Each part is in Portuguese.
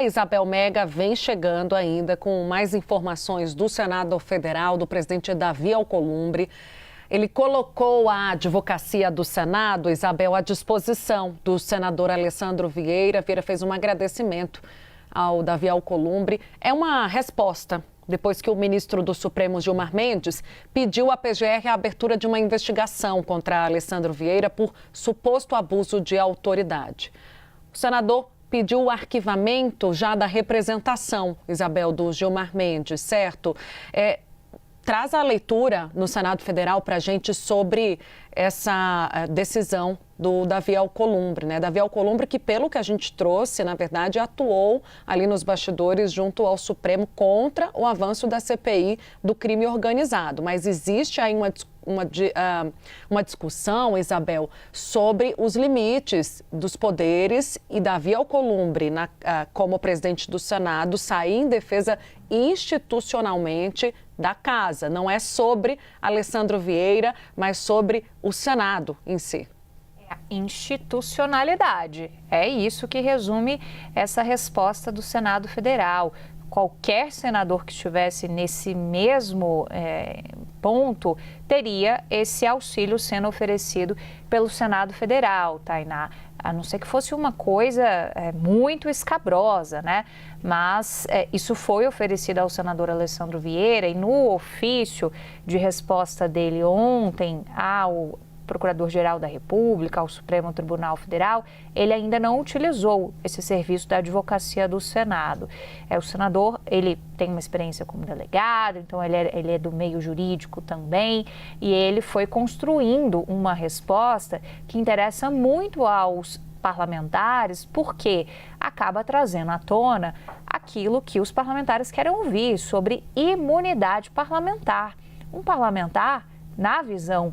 Isabel Mega vem chegando ainda com mais informações do Senado Federal, do presidente Davi Alcolumbre. Ele colocou a advocacia do Senado, Isabel, à disposição do senador Alessandro Vieira. Vieira fez um agradecimento ao Davi Alcolumbre. É uma resposta depois que o ministro do Supremo, Gilmar Mendes, pediu à PGR a abertura de uma investigação contra Alessandro Vieira por suposto abuso de autoridade. O senador pediu o arquivamento já da representação, Isabel, do Gilmar Mendes, certo? Traz a leitura no Senado Federal para a gente sobre essa decisão do Davi Alcolumbre, né? Davi Alcolumbre que, pelo que a gente trouxe, na verdade, atuou ali nos bastidores junto ao Supremo contra o avanço da CPI do crime organizado. Mas existe aí uma discussão, Isabel, sobre os limites dos poderes e Davi Alcolumbre, como presidente do Senado, sair em defesa institucionalmente da casa. Não é sobre Alessandro Vieira, mas sobre o Senado em si. Institucionalidade. É isso que resume essa resposta do Senado Federal. Qualquer senador que estivesse nesse mesmo ponto teria esse auxílio sendo oferecido pelo Senado Federal, Tainá. A não ser que fosse uma coisa muito escabrosa, né? Mas isso foi oferecido ao senador Alessandro Vieira e no ofício de resposta dele ontem ao Procurador-Geral da República, ao Supremo Tribunal Federal, ele ainda não utilizou esse serviço da advocacia do Senado. O senador, ele tem uma experiência como delegado, então ele é do meio jurídico também, e ele foi construindo uma resposta que interessa muito aos parlamentares, porque acaba trazendo à tona aquilo que os parlamentares querem ouvir sobre imunidade parlamentar. Um parlamentar, na visão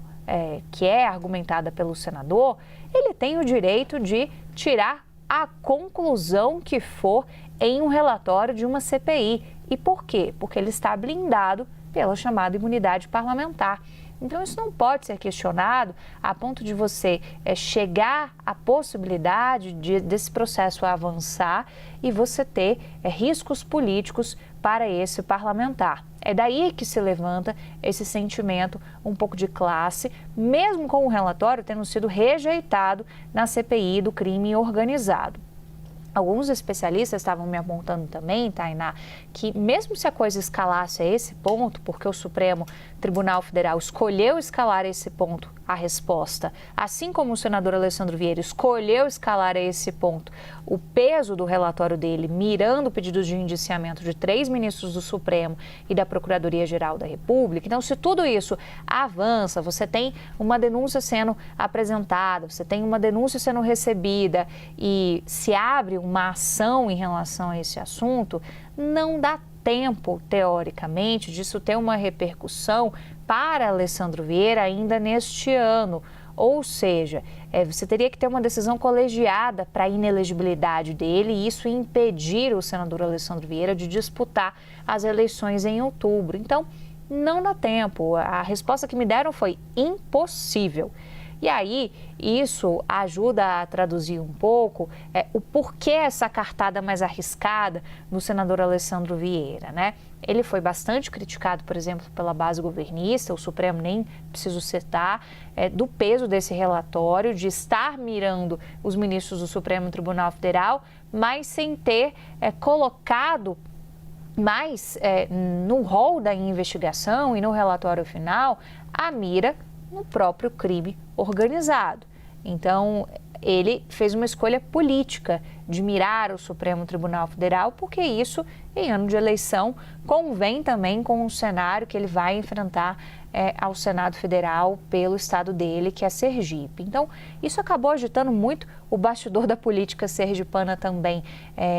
que é argumentada pelo senador, ele tem o direito de tirar a conclusão que for em um relatório de uma CPI. E por quê? Porque ele está blindado pela chamada imunidade parlamentar. Então, isso não pode ser questionado a ponto de você chegar à possibilidade desse processo avançar e você ter riscos políticos para esse parlamentar. É daí que se levanta esse sentimento um pouco de classe, mesmo com o relatório tendo sido rejeitado na CPI do crime organizado. Alguns especialistas estavam me apontando também, Tainá, que mesmo se a coisa escalasse a esse ponto, porque o Supremo Tribunal Federal escolheu escalar a esse ponto a resposta, assim como o senador Alessandro Vieira escolheu escalar a esse ponto o peso do relatório dele, mirando pedidos de indiciamento de 3 ministros do Supremo e da Procuradoria-Geral da República. Então, se tudo isso avança, você tem uma denúncia sendo apresentada, você tem uma denúncia sendo recebida e se abre uma ação em relação a esse assunto, não dá tempo, teoricamente, disso ter uma repercussão para Alessandro Vieira ainda neste ano. Ou seja, você teria que ter uma decisão colegiada para a inelegibilidade dele e isso impedir o senador Alessandro Vieira de disputar as eleições em outubro. Então, não dá tempo. A resposta que me deram foi impossível. E aí, isso ajuda a traduzir um pouco o porquê essa cartada mais arriscada no senador Alessandro Vieira, né? Ele foi bastante criticado, por exemplo, pela base governista, o Supremo nem preciso citar, do peso desse relatório, de estar mirando os ministros do Supremo Tribunal Federal, mas sem ter colocado mais no rol da investigação e no relatório final a mira no próprio crime organizado. Então, ele fez uma escolha política de mirar o Supremo Tribunal Federal, porque isso, em ano de eleição, convém também com o cenário que ele vai enfrentar ao Senado Federal pelo estado dele, que é Sergipe. Então, isso acabou agitando muito o bastidor da política sergipana também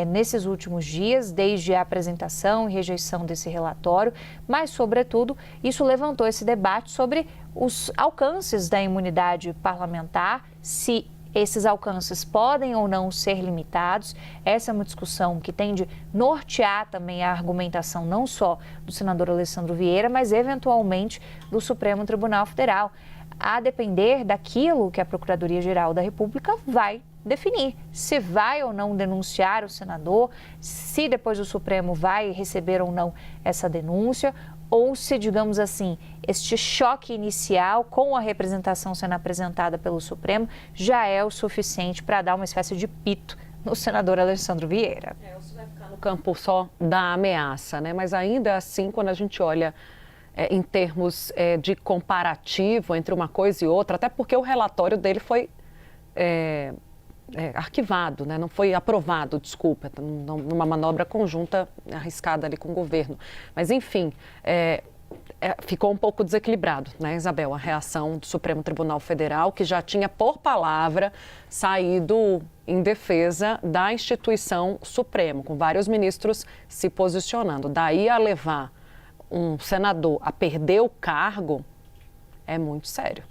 nesses últimos dias, desde a apresentação e rejeição desse relatório, mas, sobretudo, isso levantou esse debate sobre os alcances da imunidade parlamentar, se esses alcances podem ou não ser limitados. Essa é uma discussão que tem de nortear também a argumentação não só do senador Alessandro Vieira, mas eventualmente do Supremo Tribunal Federal, a depender daquilo que a Procuradoria-Geral da República vai definir se vai ou não denunciar o senador, se depois o Supremo vai receber ou não essa denúncia, ou se, digamos assim, este choque inicial com a representação sendo apresentada pelo Supremo já é o suficiente para dar uma espécie de pito no senador Alessandro Vieira. Isso vai ficar no campo só da ameaça, né? Mas ainda assim, quando a gente olha em termos de comparativo entre uma coisa e outra, até porque o relatório dele foi arquivado, né? Não foi aprovado, desculpa, numa manobra conjunta arriscada ali com o governo. Mas, enfim, ficou um pouco desequilibrado, né, Isabel? A reação do Supremo Tribunal Federal, que já tinha, por palavra, saído em defesa da instituição Supremo, com vários ministros se posicionando. Daí a levar um senador a perder o cargo é muito sério.